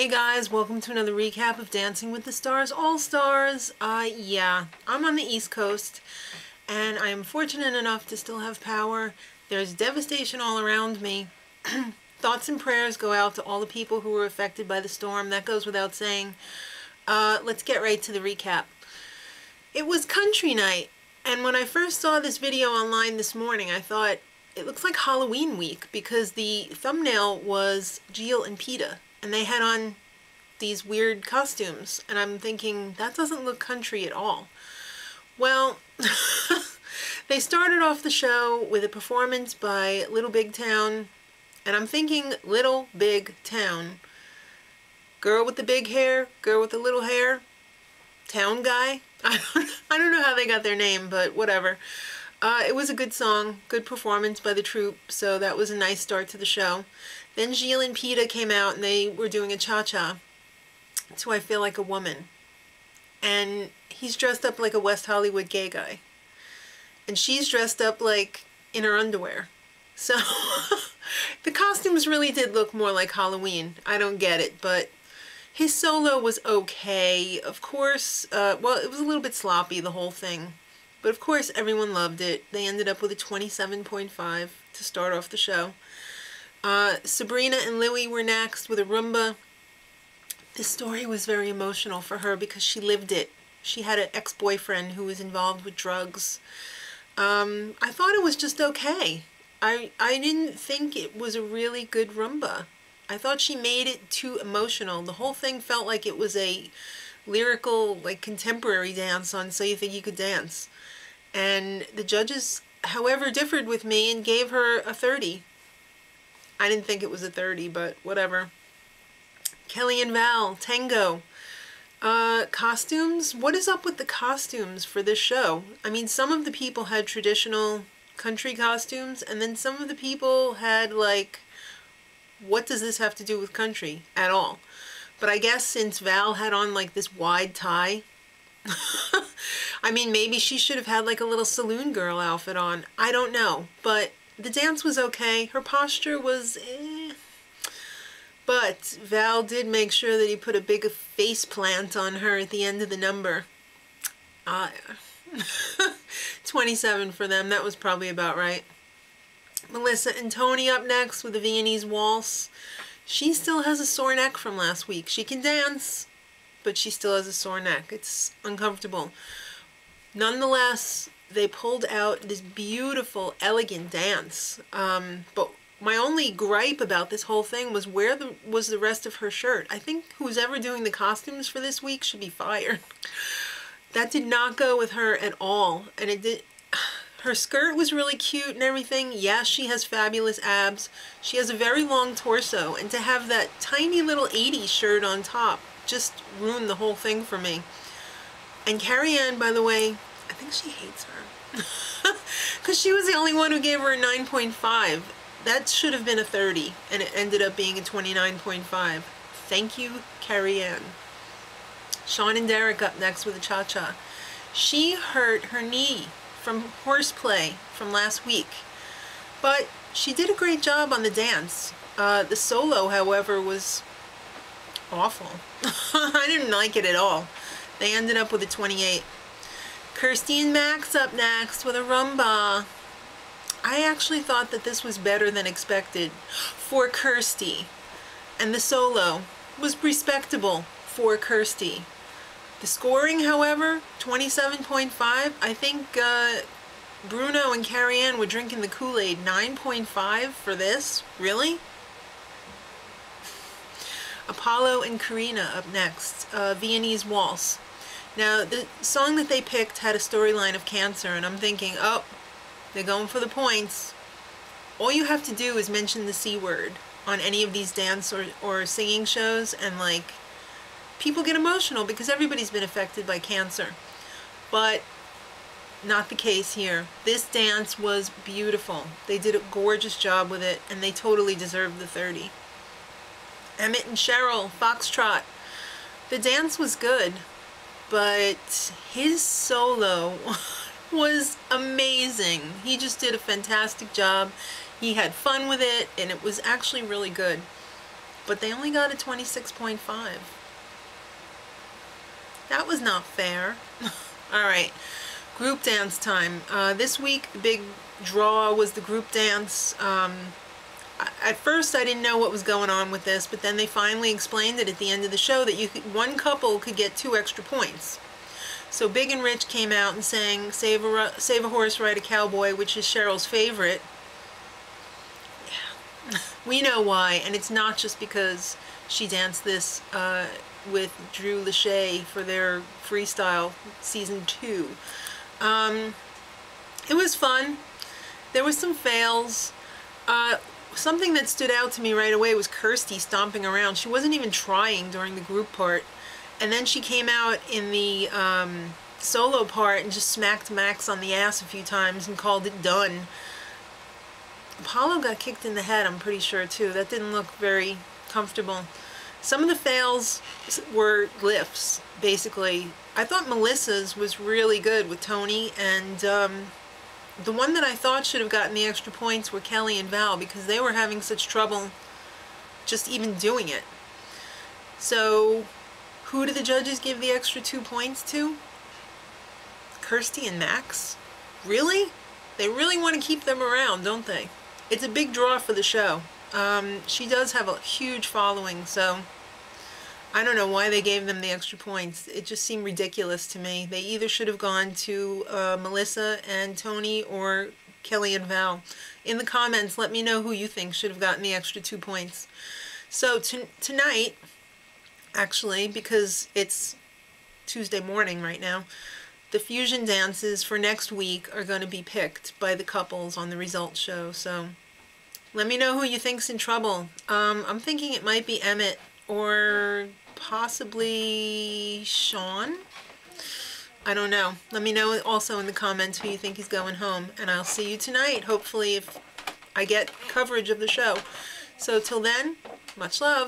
Hey guys, welcome to another recap of Dancing with the Stars All-Stars. Yeah, I'm on the East Coast, and I am fortunate enough to still have power. There's devastation all around me. Thoughts and prayers go out to all the people who were affected by the storm. That goes without saying. Let's get right to the recap. It was country night, and when I first saw this video online this morning, I thought, it looks like Halloween week, because the thumbnail was Jill and Peta. And they had on these weird costumes, and I'm thinking, that doesn't look country at all. Well, they started off the show with a performance by Little Big Town, and I'm thinking, Little Big Town. Girl with the big hair, girl with the little hair, town guy. I don't know how they got their name, but whatever. It was a good song, good performance by the troupe, so that was a nice start to the show. Then Jill and Peta came out and they were doing a cha-cha to I Feel Like a Woman. And he's dressed up like a West Hollywood gay guy. And she's dressed up like in her underwear. So the costumes really did look more like Halloween. I don't get it, but his solo was okay. Of course, well, it was a little bit sloppy, the whole thing. But of course, everyone loved it. They ended up with a 27.5 to start off the show. Sabrina and Louie were next with a Rumba. This story was very emotional for her because she lived it. She had an ex-boyfriend who was involved with drugs. I thought it was just okay. I didn't think it was a really good Rumba. I thought she made it too emotional. The whole thing felt like it was a lyrical, like, contemporary dance on So You Think You Could Dance. And the judges, however, differed with me and gave her a 30. I didn't think it was a 30, but whatever. Kelly and Val, Tango. Costumes? What is up with the costumes for this show? I mean, some of the people had traditional country costumes, and then some of the people had, like, what does this have to do with country at all? But I guess since Val had on, like, this wide tie, I mean, maybe she should have had, like, a little saloon girl outfit on. I don't know, but the dance was okay. Her posture was eh. But Val did make sure that he put a big face plant on her at the end of the number. 27 for them. That was probably about right. Melissa and Tony up next with the Viennese Waltz. She still has a sore neck from last week. She can dance, but she still has a sore neck. It's uncomfortable. Nonetheless, they pulled out this beautiful, elegant dance. But my only gripe about this whole thing was where was the rest of her shirt. I think who's ever doing the costumes for this week should be fired. That did not go with her at all. And it did. Her skirt was really cute and everything. Yes, she has fabulous abs. She has a very long torso. And to have that tiny little 80s shirt on top just ruined the whole thing for me. And Carrie Ann, by the way, I think she hates her. Because she was the only one who gave her a 9.5. That should have been a 30, and it ended up being a 29.5. Thank you, Carrie Ann. Sean and Derek up next with a cha-cha. She hurt her knee from horseplay from last week, but she did a great job on the dance. The solo, however, was awful. I didn't like it at all. They ended up with a 28. Kirsty and Max up next with a Rumba. I actually thought that this was better than expected for Kirsty. And the solo was respectable for Kirsty. The scoring, however, 27.5. I think Bruno and Carrie Ann were drinking the Kool-Aid. 9.5 for this? Really? Apollo and Karina up next. Viennese Waltz. Now, the song that they picked had a storyline of cancer, and I'm thinking, oh, they're going for the points. All you have to do is mention the C word on any of these dance or singing shows, and, like, people get emotional because everybody's been affected by cancer. But not the case here. This dance was beautiful. They did a gorgeous job with it, and they totally deserved the 30. Emmett and Cheryl, Foxtrot. The dance was good, but his solo was amazing. He just did a fantastic job. He had fun with it, and it was actually really good. but they only got a 26.5. That was not fair. All right, group dance time. This week, the big draw was the group dance. At first, I didn't know what was going on with this, but then they finally explained it at the end of the show that one couple could get 2 extra points. So Big and Rich came out and sang Save a Horse, Ride a Cowboy, which is Cheryl's favorite. Yeah. We know why, and it's not just because she danced this with Drew Lachey for their freestyle season 2. It was fun. There was some fails. Something that stood out to me right away was Kirsty stomping around. She wasn't even trying during the group part. And then she came out in the solo part and just smacked Max on the ass a few times and called it done. Apollo got kicked in the head, I'm pretty sure, too. That didn't look very comfortable. Some of the fails were glyphs, basically. I thought Melissa's was really good with Tony, and the one that I thought should have gotten the extra points were Kelly and Val, because they were having such trouble just even doing it. So who do the judges give the extra 2 points to? Kirsty and Max? Really? They really want to keep them around, don't they? It's a big draw for the show. She does have a huge following, so I don't know why they gave them the extra points. It just seemed ridiculous to me. They either should have gone to Melissa and Tony or Kelly and Val. In the comments, let me know who you think should have gotten the extra 2 points. So tonight, actually, because it's Tuesday morning right now, the fusion dances for next week are going to be picked by the couples on the results show. So let me know who you think's in trouble. I'm thinking it might be Emmett or possibly Sean. I don't know. Let me know also in the comments who you think is going home. And I'll see you tonight, hopefully, if I get coverage of the show. So till then, much love.